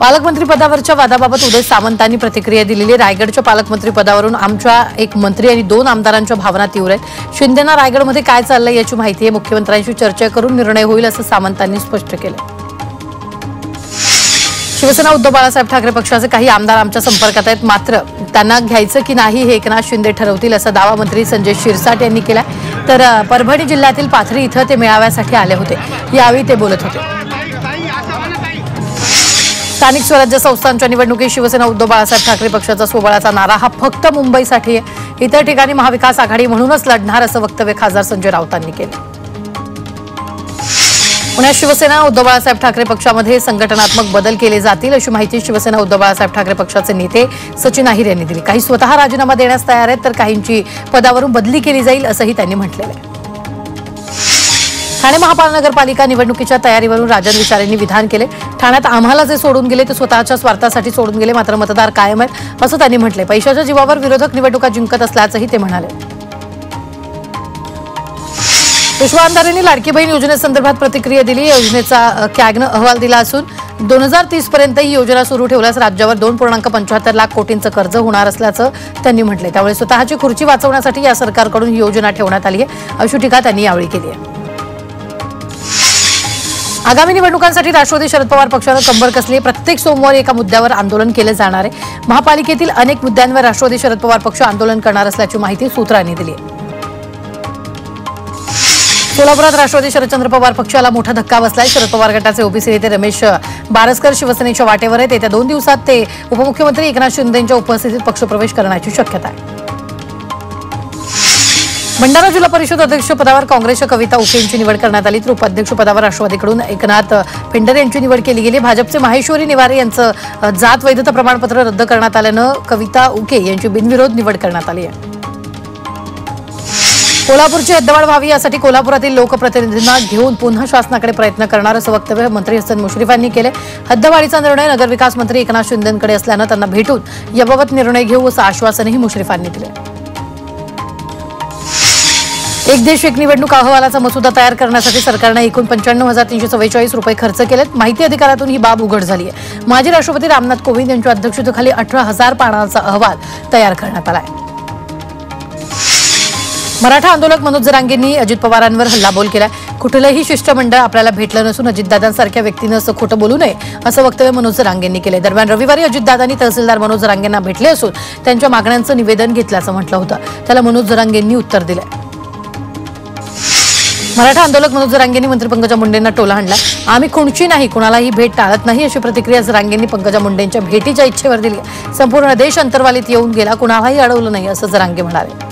पालकमंत्री पदावरच्या वादाबाबत उदय सामंतांनी प्रतिक्रिया दिलेली. रायगडच्या पालकमंत्री पदावरून आमच्या एक मंत्री आणि 2 आमदारांच्या भावना तीव्र आहेत. शिंदेना रायगडमध्ये काय चाललंय याची माहिती आहे. मुख्यमंत्र्यांशी चर्चा करून निर्णय होईल असं सामंतांनी स्पष्ट केलं. शिवसेना उद्धव बाळासाहेब ठाकरे पक्षाचे काही आमदार आमच्या संपर्कात आहेत, मात्र त्यांना घ्यायचं की नाही हे एकनाथ शिंदे ठरवतील असा दावा मंत्री संजय शिरसाट यांनी केला. तर परभणी जिल्ह्यातील पाथरी इथं ते मेळाव्यासाठी आले होते. यावेळी ते बोलत होते. स्थानिक स्वराज्य संस्थांच्या निवडणुकीत शिवसेना उद्धव बाळासाहेब ठाकरे पक्षाचा सोबळाचा नारा हा फक्त मुंबईसाठी आहे. इतर ठिकाणी महाविकास आघाडी म्हणूनच लढणार असं वक्तव्य खासदार संजय राऊतांनी केलं. पुण्यात शिवसेना उद्धव बाळासाहेब ठाकरे पक्षामध्ये संघटनात्मक बदल केले जातील अशी माहिती शिवसेना उद्धव बाळासाहेब ठाकरे पक्षाचे नेते सचिन अहिर यांनी दिली. काही स्वतः राजीनामा देण्यास तयार आहेत, तर काहींची पदावरून बदली केली जाईल असंही त्यांनी म्हटलेलं आहे. ठाणे महानगरपालिका निवडणुकीच्या तयारीवरून राजन विचारेंनी विधान केले. ठाण्यात आम्हाला जे सोडून गेले ते स्वतःच्या स्वार्थासाठी सोडून गेले, मात्र मतदार कायम आहेत असं त्यांनी म्हटले. पैशाच्या जीवावर विरोधक निवडणुका जिंकत असल्याचंही ते म्हणाले. पुष्पा अंधारेंनी लाडकी बहीण योजनेसंदर्भात प्रतिक्रिया दिली. योजनेचा कॅगनं अहवाल दिला असून 2030 पर्यंत ही योजना सुरू ठेवल्यास राज्यावर 2.75 लाख कोटींचं कर्ज होणार असल्याचं त्यांनी म्हटले. त्यामुळे स्वतःची खुर्ची वाचवण्यासाठी या सरकारकडून ही योजना ठेवण्यात आली आहे अशी टीका त्यांनी यावेळी केली आहे. आगामी निवडणुकांसाठी राष्ट्रवादी शरद पवार पक्षानं कंबर कसली. प्रत्येक सोमवारी एका मुद्द्यावर आंदोलन केलं जाणार आहे. महापालिकेतील अनेक मुद्द्यांवर राष्ट्रवादी शरद पवार पक्ष आंदोलन करणार असल्याची माहिती सूत्रांनी दिली आहे. सोलापुरात राष्ट्रवादी शरदचंद्र पवार पक्षाला मोठा धक्का बसलाय. शरद पवार गटाचे ओबीसी नेते रमेश बारसकर शिवसेनेच्या वाटेवर आहेत. येत्या 2 दिवसात ते उपमुख्यमंत्री एकनाथ शिंदेंच्या उपस्थितीत पक्षप्रवेश करण्याची शक्यता आहे. भंडारा जिल्हा परिषद अध्यक्षपदावर काँग्रेसच्या कविता उके यांची निवड करण्यात आली, तर उपाध्यक्षपदावर राष्ट्रवादीकडून एकनाथ पिंडर यांची निवड केली गेली. भाजपचे माहेश्वरी निवारे यांचं जात वैधता प्रमाणपत्र रद्द करण्यात आल्यानं कविता उके यांची बिनविरोध निवड करण्यात आली आहे. कोल्हापूरची हद्दवाढ व्हावी यासाठी कोल्हापुरातील लोकप्रतिनिधींना घेऊन पुन्हा शासनाकडे प्रयत्न करणार असं वक्तव्य मंत्री हसन मुश्रीफ यांनी केले. हद्दवाढीचा निर्णय नगरविकास मंत्री एकनाथ शिंदेंकडे असल्यानं त्यांना भेटून याबाबत निर्णय घेऊ असं आश्वासनही मुश्रीफांनी दिले. एक देश एक निवडणूक अहवालाचा मसुदा तयार करण्यासाठी सरकारने एकूण 95,344 रुपये खर्च केलेत. माहिती अधिकारातून ही बाब उघड झाली आहे. माजी राष्ट्रपती रामनाथ कोविंद यांच्या अध्यक्षतेखाली 18,000 पानांचा अहवाल तयार करण्यात आला आहे. मराठा आंदोलक मनोज जरांगेंनी अजित पवारांवर हल्लाबोल केलाय. कुठलंही शिष्टमंडळ आपल्याला भेटलं नसून अजितदादांसारख्या व्यक्तीनं असं खोटं बोलू नये असं वक्तव्य मनोज जरांगेंनी केलं. दरम्यान रविवारी अजितदादांनी तहसीलदार मनोज जरांगेंना भेटले असून त्यांच्या मागण्यांचं निवेदन घेतल्याचं म्हटलं होतं. त्याला मनोज जरांगेंनी उत्तर दिलंय. मराठा आंदोलक मनोज जरांगेंनी मंत्री पंकजा मुंडेंना टोला हाणला. आम्ही खुणची नाही, कुणालाही भेट टाळत नाही अशी प्रतिक्रिया जरांगेंनी पंकजा मुंडेंच्या भेटीच्या इच्छेवर दिली. संपूर्ण देश अंतर्वालीत येऊन गेला, कुणालाही अडवलं नाही असं जरांगे म्हणाले.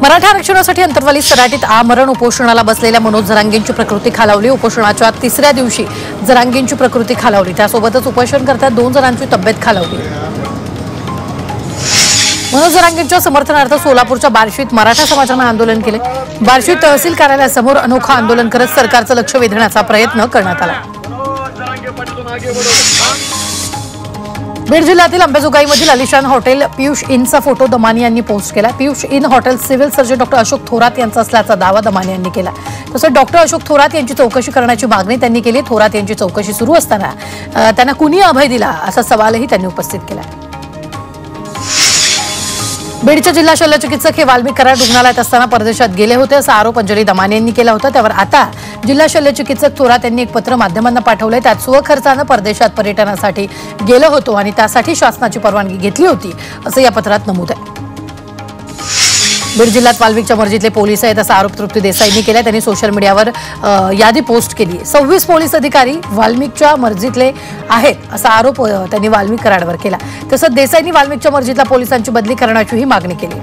मराठा आरक्षणासाठी अंतर्वालीत सराटीत आमरण उपोषणाला बसलेल्या मनोज जरांगेंची प्रकृती खालावली. उपोषणाच्या 3ऱ्या दिवशी जरांगेंची प्रकृती खालावली. त्यासोबतच उपोषणकर्त्या 2 जणांची तब्येत खालावली. मनोज जरांगेंच्या समर्थनार्थ सोलापूरच्या बार्शीत मराठा समाजानं आंदोलन केले. बार्शी तहसील कार्यालयासमोर अनोखा आंदोलन करत सरकारचं लक्ष वेधण्याचा प्रयत्न करण्यात आला. बीड जिल्ह्यातील अंबाजोगाईमधील अलिशान हॉटेल पियुष इनचा फोटो दमानी यांनी पोस्ट केला. Piyush in hotel civil surgeon doctor Ashok Thorat यांचा असल्याचा दावा दमानी यांनी केला. तसंच डॉक्टर अशोक थोरात यांची चौकशी करण्याची मागणी त्यांनी केली. थोरात यांची चौकशी सुरू असताना त्यांना कुणी अभय दिला असा सवालही त्यांनी उपस्थित केला. बीडचे जिल्हा शल्यचिकित्सक हे वाल्मिक कराड रुग्णालयात असताना परदेशात गेले होते असा आरोप अंजली दमानी यांनी केला होता. त्यावर आता जिल्हा शल्यचिकित्सक थोरात यांनी एक पत्र माध्यमांना पाठवलंय. त्यात स्वखर्चानं परदेशात पर्यटनासाठी गेलो होतो आणि त्यासाठी शासनाची परवानगी घेतली होती असं या पत्रात नमूद आहे. बीड जिल्ह्यात वाल्मिकच्या मर्जीतले पोलीस आहेत असा आरोप तृप्ती देसाईंनी केला. त्यांनी सोशल मीडियावर यादी पोस्ट केली. 26 पोलीस अधिकारी वाल्मिकच्या मर्जीतले आहेत असा आरोप त्यांनी वाल्मिक कराडवर केला. तसंच देसाईंनी वाल्मिकच्या मर्जीतल्या पोलिसांची बदली करण्याचीही मागणी केली.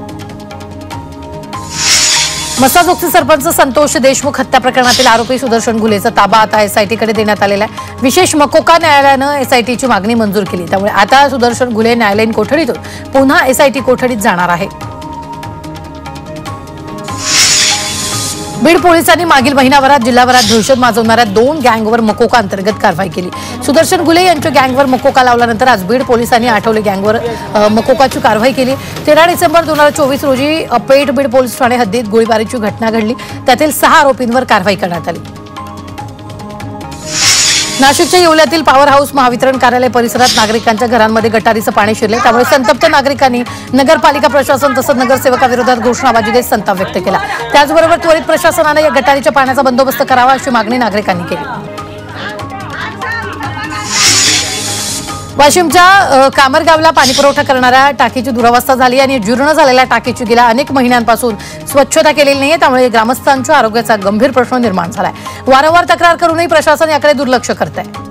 मसाजोगचे सरपंच संतोष देशमुख हत्या प्रकरणातील आरोपी सुदर्शन घुलेचा ताबा आता एसआयटीकडे देण्यात आलेला आहे. विशेष मकोका न्यायालयानं एसआयटीची मागणी मंजूर केली. त्यामुळे आता सुदर्शन घुले न्यायालयीन कोठडीतून पुन्हा एसआयटी कोठडीत जाणार आहे. बीड पोलिसांनी मागील महिनाभरात जिल्हाभरात दहशत माजवणाऱ्या 2 गँगवर मकोका अंतर्गत कारवाई केली. सुदर्शन घुले यांच्या गँगवर मकोका लावल्यानंतर आज बीड पोलिसांनी आठवले गँगवर मकोकाची कारवाई केली. 13 डिसेंबर 2024 रोजी पेठ बीड पोलीस ठाणे हद्दीत गोळीबारीची घटना घडली. त्यातील 6 आरोपींवर कारवाई करण्यात आली. नाशिकच्या येवल्यातील पॉवर हाऊस महावितरण कार्यालय परिसरात नागरिकांच्या घरांमध्ये गटारीचं पाणी शिरले। त्यामुळे संतप्त नागरिकांनी नगरपालिका प्रशासन तसंच नगरसेवकाविरोधात घोषणाबाजी देत संताप व्यक्त केला। त्याचबरोबर त्वरित प्रशासनाने या गटारीच्या पाण्याचा बंदोबस्त करावा अशी मागणी नागरिकांनी केली। वाशिमच्या कामरगावला पाणीपुरवठा करणाऱ्या टाकीची दुरावस्था झाली आणि जीर्ण झालेल्या टाकीची गेल्या अनेक महिन्यांपासून स्वच्छता केलेली नाहीये। त्यामुळे ग्रामस्थांच्या आरोग्याचा गंभीर प्रश्न निर्माण झालाय। वारंवार तक्रार करूनही प्रशासन याकडे दुर्लक्ष करत आहे।